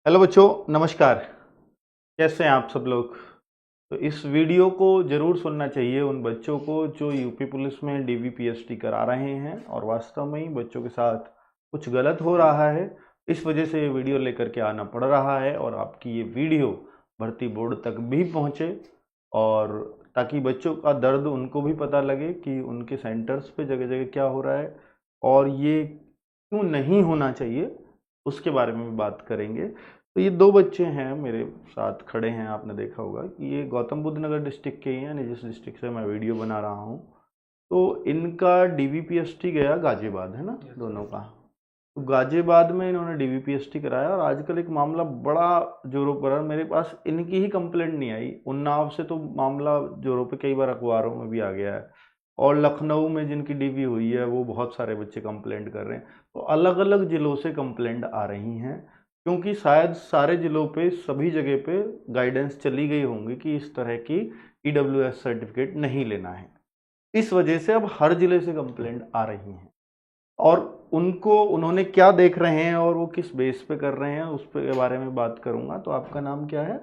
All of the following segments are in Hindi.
हेलो बच्चों, नमस्कार। कैसे हैं आप सब लोग? तो इस वीडियो को ज़रूर सुनना चाहिए उन बच्चों को जो यूपी पुलिस में डीवीपीएसटी करा रहे हैं और वास्तव में ही बच्चों के साथ कुछ गलत हो रहा है। इस वजह से ये वीडियो लेकर के आना पड़ रहा है और आपकी ये वीडियो भर्ती बोर्ड तक भी पहुँचे और ताकि बच्चों का दर्द उनको भी पता लगे कि उनके सेंटर्स पे जगह जगह क्या हो रहा है और ये क्यों नहीं होना चाहिए, उसके बारे में भी बात करेंगे। तो ये दो बच्चे हैं मेरे साथ खड़े हैं, आपने देखा होगा कि ये गौतम बुद्ध नगर डिस्ट्रिक्ट के ही हैं, जिस डिस्ट्रिक्ट से मैं वीडियो बना रहा हूँ। तो इनका डीवीपीएसटी गया गाजियाबाद, है ना, दोनों का। तो गाजियाबाद में इन्होंने डीवीपीएसटी कराया और आजकल एक मामला बड़ा जोरों पर है। मेरे पास इनकी ही कंप्लेंट नहीं आई, उन्नाव से तो मामला जोरों पे कई बार अखबारों में भी आ गया है और लखनऊ में जिनकी डीवी हुई है वो बहुत सारे बच्चे कंप्लेंट कर रहे हैं। तो अलग अलग ज़िलों से कंप्लेंट आ रही हैं क्योंकि शायद सारे ज़िलों पे सभी जगह पे गाइडेंस चली गई होंगी कि इस तरह की ईडब्ल्यूएस सर्टिफिकेट नहीं लेना है। इस वजह से अब हर ज़िले से कंप्लेंट आ रही हैं और उनको उन्होंने क्या देख रहे हैं और वो किस बेस पे कर रहे हैं उस के बारे में बात करूंगा। तो आपका नाम क्या है?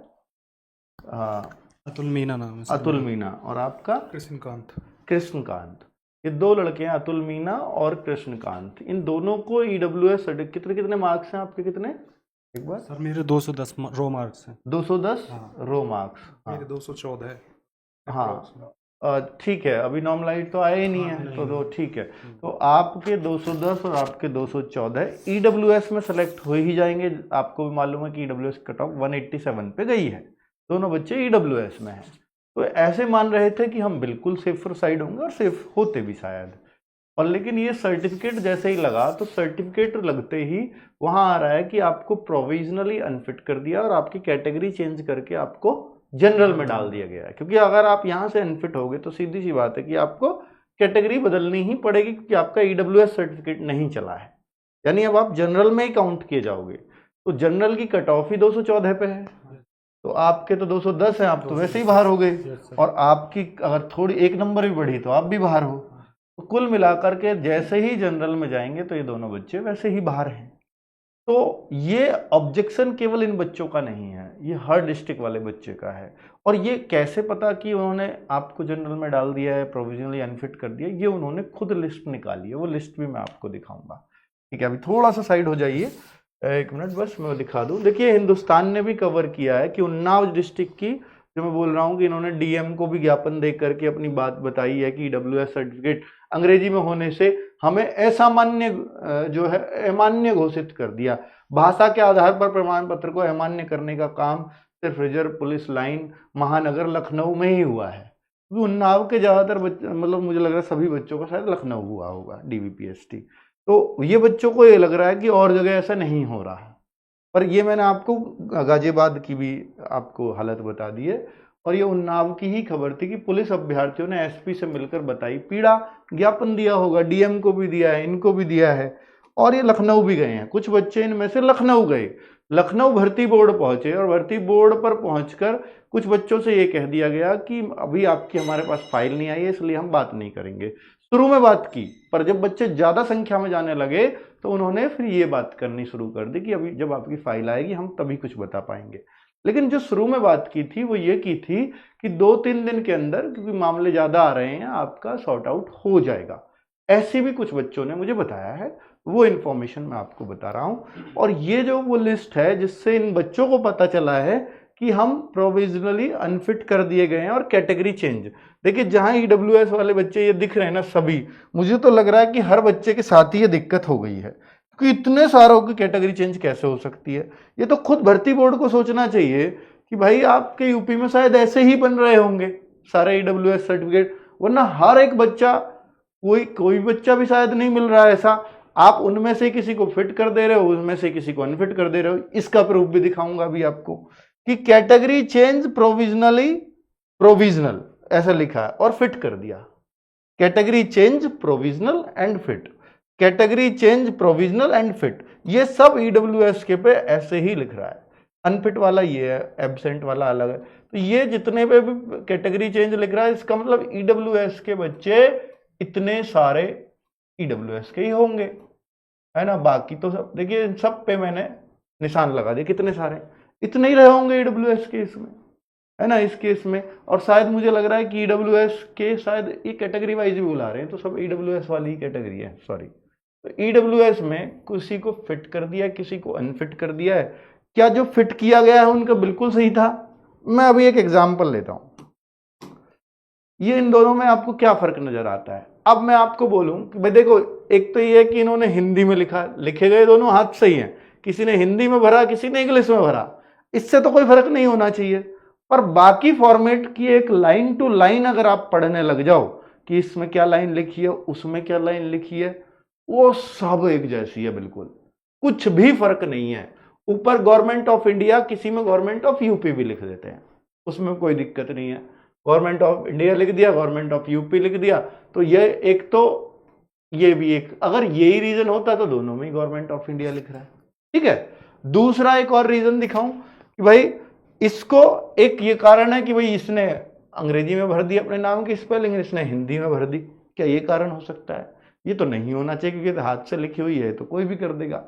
अतुल मीना नाम है सर अतुल मेरा। मीना। और आपका? कृष्णकांत। कृष्णकांत। ये दो लड़के हैं, अतुल मीना और कृष्णकांत। इन दोनों को ईडब्ल्यूएस सर्टिफिकेट कितने कितने मार्क्स हैं आपके? कितने एक बार? सर मेरे 210 रो मार्क्स हैं। 210 हाँ, रो मार्क्स। हाँ मेरे 214 है हाँ, approx। ठीक है, अभी नॉर्मलाइज तो आया ही नहीं है। नहीं, तो नहीं। ठीक है। तो आपके 210 और आपके 214 ईडब्ल्यूएस में सेलेक्ट हो ही जाएंगे। आपको भी मालूम है कि ईडब्ल्यूएस कट ऑफ 187 पे गई है। दोनों बच्चे ईडब्ल्यूएस में हैं। तो ऐसे मान रहे थे कि हम बिल्कुल सेफर साइड होंगे और सेफ होते भी शायद। और लेकिन ये सर्टिफिकेट जैसे ही लगा तो सर्टिफिकेट लगते ही वहां आ रहा है कि आपको प्रोविजनली अनफिट कर दिया और आपकी कैटेगरी चेंज करके आपको जनरल में डाल दिया गया है। क्योंकि अगर आप यहाँ से अनफिट हो गए तो सीधी सी बात है कि आपको कैटेगरी बदलनी ही पड़ेगी क्योंकि आपका ईडब्ल्यूएस सर्टिफिकेट नहीं चला है, यानी अब आप जनरल में ही काउंट किए जाओगे। तो जनरल की कट ऑफ ही 214 पे है, तो आपके तो 210 है, आप तो वैसे ही बाहर हो गए। और आपकी अगर थोड़ी एक नंबर भी बढ़ी तो आप भी बाहर हो। तो कुल मिलाकर के जैसे ही जनरल में जाएंगे तो ये दोनों बच्चे वैसे ही बाहर हैं। तो ये ऑब्जेक्शन केवल इन बच्चों का नहीं है, ये हर डिस्ट्रिक्ट वाले बच्चे का है। और ये कैसे पता कि उन्होंने आपको जनरल में डाल दिया है, प्रोविजनली अनफिट कर दिया, ये उन्होंने खुद लिस्ट निकाली है। वो लिस्ट भी मैं आपको दिखाऊंगा। ठीक है, अभी थोड़ा सा साइड हो जाइए, एक मिनट बस मैं दिखा दूं। देखिए, हिंदुस्तान ने भी कवर किया है कि उन्नाव डिस्ट्रिक्ट की, जो मैं बोल रहा हूँ कि इन्होंने डीएम को भी ज्ञापन दे करके अपनी बात बताई है कि डब्ल्यूएस सर्टिफिकेट अंग्रेजी में होने से हमें असामान्य जो है अमान्य घोषित कर दिया। भाषा के आधार पर प्रमाण पत्र को अमान्य करने का काम सिर्फ रिजर्व पुलिस लाइन महानगर लखनऊ में ही हुआ है। उन्नाव के ज्यादातर मतलब मुझे लग रहा है सभी बच्चों का शायद लखनऊ हुआ होगा डीवीपीएसटी। तो ये बच्चों को ये लग रहा है कि और जगह ऐसा नहीं हो रहा है, पर ये मैंने आपको गाजियाबाद की भी आपको हालत बता दी है। और ये उन्नाव की ही खबर थी कि पुलिस अभ्यर्थियों ने एसपी से मिलकर बताई पीड़ा, ज्ञापन दिया होगा, डीएम को भी दिया है, इनको भी दिया है और ये लखनऊ भी गए हैं। कुछ बच्चे इनमें से लखनऊ गए, लखनऊ भर्ती बोर्ड पहुंचे और भर्ती बोर्ड पर पहुंचकर कुछ बच्चों से ये कह दिया गया कि अभी आपकी हमारे पास फाइल नहीं आई है इसलिए हम बात नहीं करेंगे। शुरू में बात की, पर जब बच्चे ज्यादा संख्या में जाने लगे तो उन्होंने फिर ये बात करनी शुरू कर दी कि अभी जब आपकी फाइल आएगी हम तभी कुछ बता पाएंगे। लेकिन जो शुरू में बात की थी वो ये की थी कि 2-3 दिन के अंदर, क्योंकि मामले ज्यादा आ रहे हैं, आपका सॉर्ट आउट हो जाएगा। ऐसे भी कुछ बच्चों ने मुझे बताया है, वो इन्फॉर्मेशन मैं आपको बता रहा हूं। और ये जो वो लिस्ट है जिससे इन बच्चों को पता चला है कि हम प्रोविजनली अनफिट कर दिए गए हैं और कैटेगरी चेंज। देखिए, जहां ईडब्ल्यूएस वाले बच्चे ये दिख रहे हैं ना सभी, मुझे तो लग रहा है कि हर बच्चे के साथ ही ये दिक्कत हो गई है, क्योंकि इतने सारों की कैटेगरी चेंज कैसे हो सकती है। ये तो खुद भर्ती बोर्ड को सोचना चाहिए कि भाई आपके यूपी में शायद ऐसे ही बन रहे होंगे सारे ईडब्ल्यूएस सर्टिफिकेट, वरना हर एक बच्चा, कोई बच्चा भी शायद नहीं मिल रहा है ऐसा। आप उनमें से किसी को फिट कर दे रहे हो, उनमें से किसी को अनफिट कर दे रहे हो। इसका प्रूफ भी दिखाऊंगा अभी आपको कि कैटेगरी चेंज प्रोविजनली, प्रोविजनल ऐसा लिखा है और फिट कर दिया। Category change provisional and fit, category change provisional and fit, ये सब ईडब्ल्यूएस के पे ऐसे ही लिख रहा है। अनफिट वाला ये है, एब्सेंट वाला अलग है। तो ये जितने पे भी कैटेगरी चेंज लिख रहा है, इसका मतलब ईडब्ल्यूएस के बच्चे इतने सारे ईडब्ल्यूएस के ही होंगे, है ना। बाकी तो सब देखिए, इन सब पे मैंने निशान लगा दिए, कितने सारे, इतने ही रहे होंगे ईडब्ल्यूएस के इसमें, है ना, इस केस में। और शायद मुझे लग रहा है कि ईडब्ल्यूएस के शायद ये कैटेगरी वाइज भी बुला रहे हैं, तो सब ईडब्ल्यूएस वाली ही कैटेगरी है, सॉरी। तो ईडब्ल्यूएस में किसी को फिट कर दिया, किसी को अनफिट कर दिया है। क्या जो फिट किया गया है उनका बिल्कुल सही था? मैं अभी एक एग्जाम्पल लेता हूं, ये इन दोनों में आपको क्या फर्क नजर आता है। अब मैं आपको बोलूं कि भाई देखो, एक तो ये है कि इन्होंने हिंदी में लिखा, लिखे गए दोनों हाथ सही हैं, किसी ने हिंदी में भरा, किसी ने इंग्लिश में भरा, इससे तो कोई फर्क नहीं होना चाहिए। पर बाकी फॉर्मेट की एक लाइन टू लाइन अगर आप पढ़ने लग जाओ कि इसमें क्या लाइन लिखी है, उसमें क्या लाइन लिखी है, वो सब एक जैसी है, बिल्कुल कुछ भी फर्क नहीं है। ऊपर गवर्नमेंट ऑफ इंडिया, किसी में गवर्नमेंट ऑफ यूपी भी लिख देते हैं, उसमें कोई दिक्कत नहीं है। गवर्नमेंट ऑफ इंडिया लिख दिया, गवर्नमेंट ऑफ यूपी लिख दिया, तो ये एक तो ये भी एक, अगर यही रीजन होता तो दोनों में ही गवर्नमेंट ऑफ इंडिया लिख रहा है, ठीक है। दूसरा एक और रीजन दिखाऊं कि भाई इसको, एक ये कारण है कि भाई इसने अंग्रेजी में भर दी अपने नाम की स्पेलिंग, इसने हिंदी में भर दी, क्या ये कारण हो सकता है? ये तो नहीं होना चाहिए, क्योंकि हाथ से लिखी हुई है तो कोई भी कर देगा।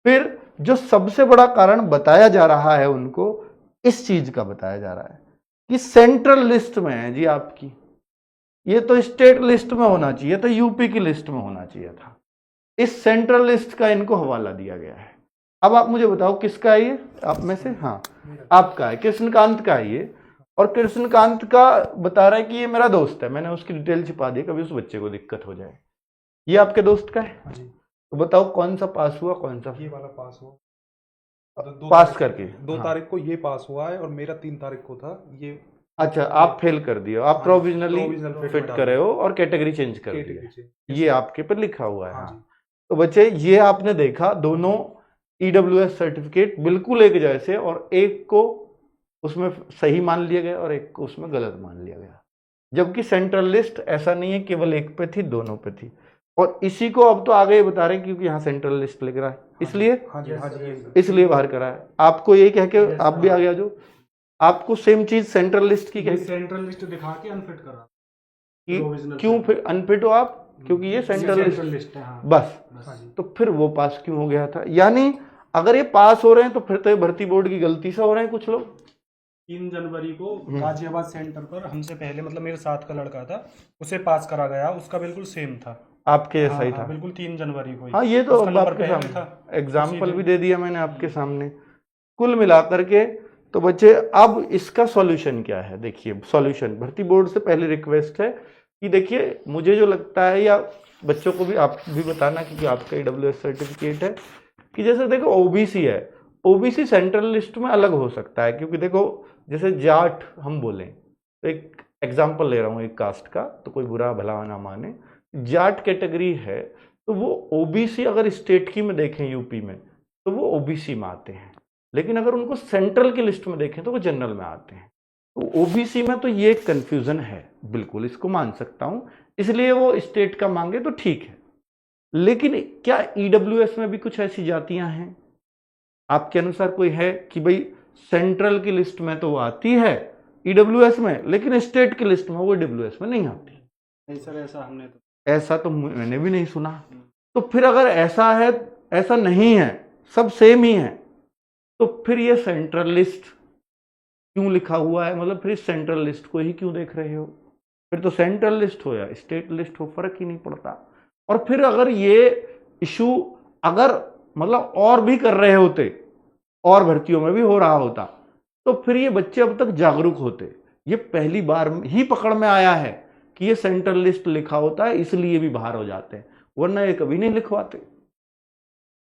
फिर जो सबसे बड़ा कारण बताया जा रहा है उनको, इस चीज का बताया जा रहा है कि सेंट्रल लिस्ट में है जी आपकी, ये तो स्टेट लिस्ट में होना चाहिए, तो यूपी की लिस्ट में होना चाहिए था। इस सेंट्रल लिस्ट का इनको हवाला दिया गया है। अब आप मुझे बताओ किसका है ये, आप में से? हाँ, आपका है, कृष्णकांत का है ये। और कृष्णकांत का बता रहा है कि ये मेरा दोस्त है, मैंने उसकी डिटेल छिपा दी, कभी उस बच्चे को दिक्कत हो जाए। ये आपके दोस्त का है? हाँ जी। तो बताओ कौन सा पास हुआ, कौन सा ये वाला पास हुआ, पास करके? 2 हाँ। तारीख को ये पास हुआ है और मेरा 3 तारीख को था ये। अच्छा, आप फेल कर दिए, आप हाँ, प्रोविजनली provisional फिट fit करे डाल हो और कैटेगरी चेंज कर दी category है, change। ये आपके पर लिखा हुआ है। हाँ हाँ, जी। तो बच्चे ये आपने देखा, दोनों ईडब्ल्यूएस सर्टिफिकेट बिल्कुल एक जैसे, और एक को उसमें सही मान लिया गया और एक को उसमें गलत मान लिया गया। जबकि सेंट्रल लिस्ट ऐसा नहीं है केवल एक पे थी, दोनों पे थी। और इसी को अब तो आगे ही बता रहे हैं, क्योंकि यहाँ सेंट्रल लिस्ट लिख रहा है, इसलिए हाँ जी, हाँ जी, इसलिए बाहर करा है। आपको यही कह के आप भी आगे आ जाओ, आपको सेम चीज सेंट्रल लिस्ट की कह के सेंट्रल लिस्ट दिखा के अनफिट करा कि provisional क्यों fit। फिर अनफिट हो आप, क्योंकि ये सेंट्रल लिस्ट लिस्ट है। हाँ बस। हाँ जी। तो फिर वो पास क्यों हो गया था? यानी अगर ये पास हो रहे हैं तो फिर तो ये भर्ती बोर्ड की गलती से हो रहे हैं कुछ लोग। 3 जनवरी को गाजियाबाद सेंटर पर हमसे पहले, मतलब मेरे साथ का लड़का था, उसे पास करा गया, उसका बिल्कुल सेम था, आपके जैसा ही हाँ, था बिल्कुल 3 जनवरी को ही। हाँ, ये तो उसका अब नंबर आपके पहले सामने था, एग्जाम्पल उसी भी दिन। दे दिया मैंने आपके सामने। कुल मिलाकर के तो बच्चे, अब इसका सॉल्यूशन क्या है? देखिए सॉल्यूशन, भर्ती बोर्ड से पहले रिक्वेस्ट है कि देखिए, मुझे जो लगता है, या बच्चों को भी आप भी बताना, क्योंकि आपका ईडब्ल्यूएस सर्टिफिकेट है, कि जैसे देखो ओबीसी है, ओबीसी सेंट्रल लिस्ट में अलग हो सकता है, क्योंकि देखो जैसे जाट हम बोलें, तो एक एग्जाम्पल ले रहा हूँ एक कास्ट का, तो कोई बुरा भला ना माने, जाट कैटेगरी है तो वो ओबीसी, अगर स्टेट की में देखें यूपी में तो वो ओबीसी में आते हैं, लेकिन अगर उनको सेंट्रल की लिस्ट में देखें तो वो जनरल में आते हैं। तो ओबीसी में तो ये कंफ्यूजन है, बिल्कुल इसको मान सकता हूं, इसलिए वो स्टेट का मांगे तो ठीक है। लेकिन क्या ईडब्ल्यूएस में भी कुछ ऐसी जातियां हैं आपके अनुसार? कोई है कि भाई सेंट्रल की लिस्ट में तो वो आती है ईडब्ल्यूएस में, लेकिन स्टेट की लिस्ट में वो ईडब्ल्यूएस में नहीं आती? नहीं सर, ऐसा हमने तो, ऐसा तो मैंने भी नहीं सुना। तो फिर अगर ऐसा है, ऐसा नहीं है, सब सेम ही है, तो फिर ये सेंट्रल लिस्ट क्यों लिखा हुआ है? मतलब फिर इस सेंट्रल लिस्ट को ही क्यों देख रहे हो? फिर तो सेंट्रल लिस्ट हो या स्टेट लिस्ट हो, फर्क ही नहीं पड़ता। और फिर अगर ये इशू अगर मतलब और भी कर रहे होते, और भर्तियों में भी हो रहा होता, तो फिर ये बच्चे अब तक जागरूक होते। ये पहली बार ही पकड़ में आया है कि ये सेंट्रल लिस्ट लिखा होता है, इसलिए भी बाहर हो जाते हैं, वरना ये कभी नहीं लिखवाते।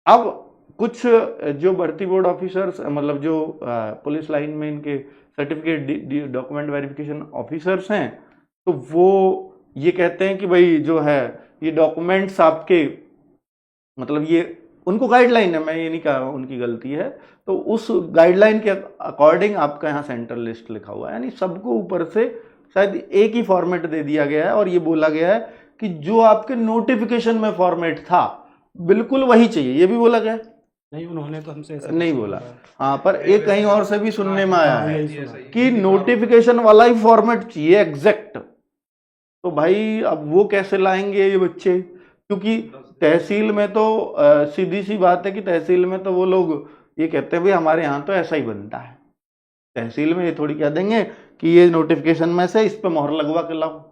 अब कुछ जो भर्ती बोर्ड ऑफिसर्स, मतलब जो पुलिस लाइन में इनके सर्टिफिकेट डॉक्यूमेंट वेरिफिकेशन ऑफिसर्स हैं, तो वो ये कहते हैं कि भाई जो है ये डॉक्यूमेंट्स आपके, मतलब ये उनको गाइडलाइन है, मैं ये नहीं कह रहा उनकी गलती है, तो उस गाइडलाइन के अकॉर्डिंग आपका यहाँ सेंट्रल लिस्ट लिखा हुआ है। यानी सबको ऊपर से शायद एक ही फॉर्मेट दे दिया गया है, और ये बोला गया है कि जो आपके नोटिफिकेशन में फॉर्मेट था बिल्कुल वही चाहिए, ये भी बोला गया। नहीं, उन्होंने तो हमसे ऐसा नहीं कुछ बोला। बोला है। हाँ, पर एक कहीं और से भी सुनने में आया है यही सुना। कि नोटिफिकेशन वाला ही फॉर्मेट चाहिए एग्जैक्ट। तो भाई अब वो कैसे लाएंगे ये बच्चे? क्योंकि तहसील में तो सीधी सी बात है कि तहसील में तो वो लोग ये कहते हैं भाई हमारे यहाँ तो ऐसा ही बनता है। तहसील में ये थोड़ी कह देंगे कि ये नोटिफिकेशन में से इस पे मोहर लगवा के लाओ,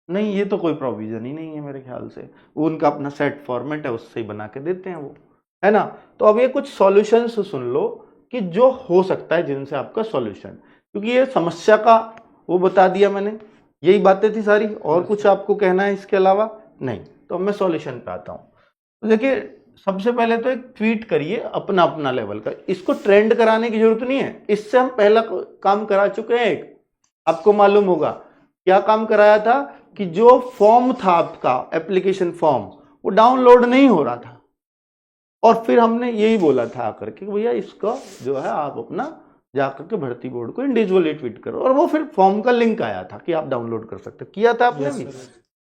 नहीं, ये तो कोई प्रोविजन ही नहीं है मेरे ख्याल से। वो उनका अपना सेट फॉर्मेट है, उससे ही बना के देते हैं वो, है ना। तो अब ये कुछ सॉल्यूशंस सुन लो कि जो हो सकता है जिनसे आपका सॉल्यूशन, क्योंकि ये समस्या का वो बता दिया मैंने, यही बातें थी सारी, और कुछ आपको कहना है इसके अलावा? नहीं। तो अब मैं सॉल्यूशन पे आता हूँ। तो देखिए, सबसे पहले तो एक ट्वीट करिए अपना अपना लेवल का, इसको ट्रेंड कराने की जरूरत नहीं है, इससे हम पहला काम करा चुके हैं। एक आपको मालूम होगा क्या काम कराया था कि जो फॉर्म था आपका एप्लीकेशन फॉर्म, वो डाउनलोड नहीं हो रहा था, और फिर हमने यही बोला था आकर के भैया इसका जो है आप अपना जाकर के भर्ती बोर्ड को इंडिविजुअली ट्वीट करो, और वो फिर फॉर्म का लिंक आया था कि आप डाउनलोड कर सकते हो। किया था आपने भी?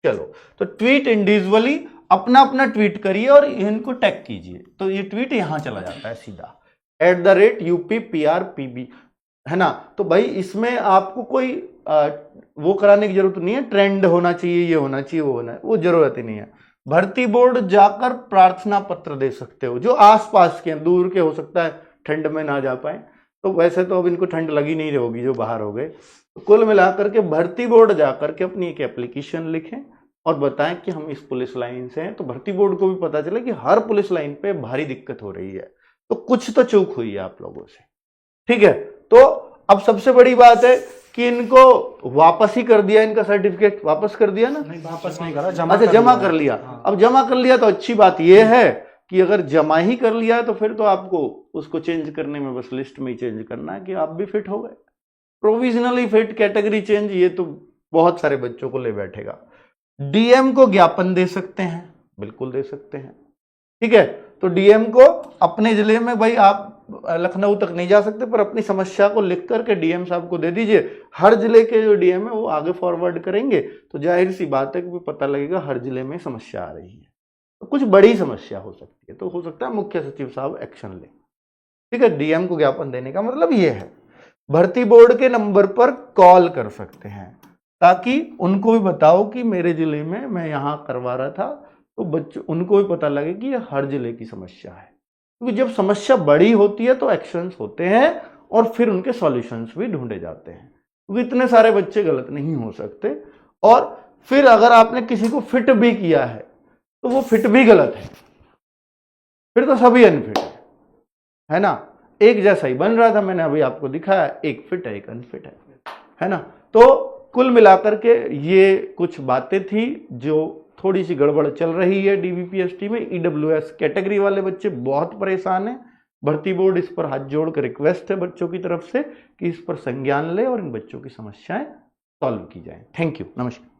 चलो, तो ट्वीट इंडिविजुअली अपना अपना ट्वीट करिए और इनको टैग कीजिए, तो ये ट्वीट यहां चला जाता है सीधा @UPPRPB, है ना। तो भाई इसमें आपको कोई वो कराने की जरूरत नहीं है, ट्रेंड होना चाहिए, ये होना चाहिए, वो होना है, वो जरूरत ही नहीं है। भर्ती बोर्ड जाकर प्रार्थना पत्र दे सकते हो, जो आसपास के दूर के हो सकता है ठंड में ना जा पाए, तो वैसे तो अब इनको ठंड लगी नहीं होगी जो बाहर हो गए। तो कुल मिलाकर के भर्ती बोर्ड जाकर के अपनी एक एप्लीकेशन लिखें और बताएं कि हम इस पुलिस लाइन से हैं, तो भर्ती बोर्ड को भी पता चले कि हर पुलिस लाइन पे भारी दिक्कत हो रही है, तो कुछ तो चूक हुई है आप लोगों से, ठीक है। तो अब सबसे बड़ी बात है कि इनको वापस ही कर दिया, इनका सर्टिफिकेट वापस कर दिया ना? नहीं, वापस नहीं करा, अच्छा, जमा कर लिया। हाँ। अब जमा कर लिया तो अच्छी बात यह है कि अगर जमा ही कर लिया है तो फिर तो आपको उसको चेंज करने में बस लिस्ट में ही चेंज करना है कि आप भी फिट हो गए। प्रोविजनली फिट, कैटेगरी चेंज, ये तो बहुत सारे बच्चों को ले बैठेगा। डीएम को ज्ञापन दे सकते हैं, बिल्कुल दे सकते हैं, ठीक है। तो डीएम को अपने जिले में, भाई आप लखनऊ तक नहीं जा सकते, पर अपनी समस्या को लिख करके डीएम साहब को दे दीजिए। हर जिले के जो डीएम है वो आगे फॉरवर्ड करेंगे, तो जाहिर सी बात है कि पता लगेगा हर जिले में समस्या आ रही है। तो कुछ बड़ी समस्या हो सकती है, तो हो सकता है मुख्य सचिव साहब एक्शन ले, ठीक है। डीएम को ज्ञापन देने का मतलब ये है। भर्ती बोर्ड के नंबर पर कॉल कर सकते हैं, ताकि उनको भी बताओ कि मेरे जिले में मैं यहाँ करवा रहा था, तो बच्चों उनको भी पता लगे कि ये हर जिले की समस्या है। क्योंकि जब समस्या बड़ी होती है तो एक्शंस होते हैं और फिर उनके सॉल्यूशंस भी ढूंढे जाते हैं, क्योंकि इतने सारे बच्चे गलत नहीं हो सकते। और फिर अगर आपने किसी को फिट भी किया है तो वो फिट भी गलत है, फिर तो सभी अनफिट है ना। एक जैसा ही बन रहा था, मैंने अभी आपको दिखाया, एक फिट है एक अनफिट है ना। तो कुल मिलाकर के ये कुछ बातें थी जो थोड़ी सी गड़बड़ चल रही है डीबीपीएसटी में। ईडब्ल्यूएस कैटेगरी वाले बच्चे बहुत परेशान हैं। भर्ती बोर्ड इस पर हाथ जोड़कर रिक्वेस्ट है बच्चों की तरफ से कि इस पर संज्ञान ले और इन बच्चों की समस्याएं सॉल्व की जाए। थैंक यू, नमस्कार।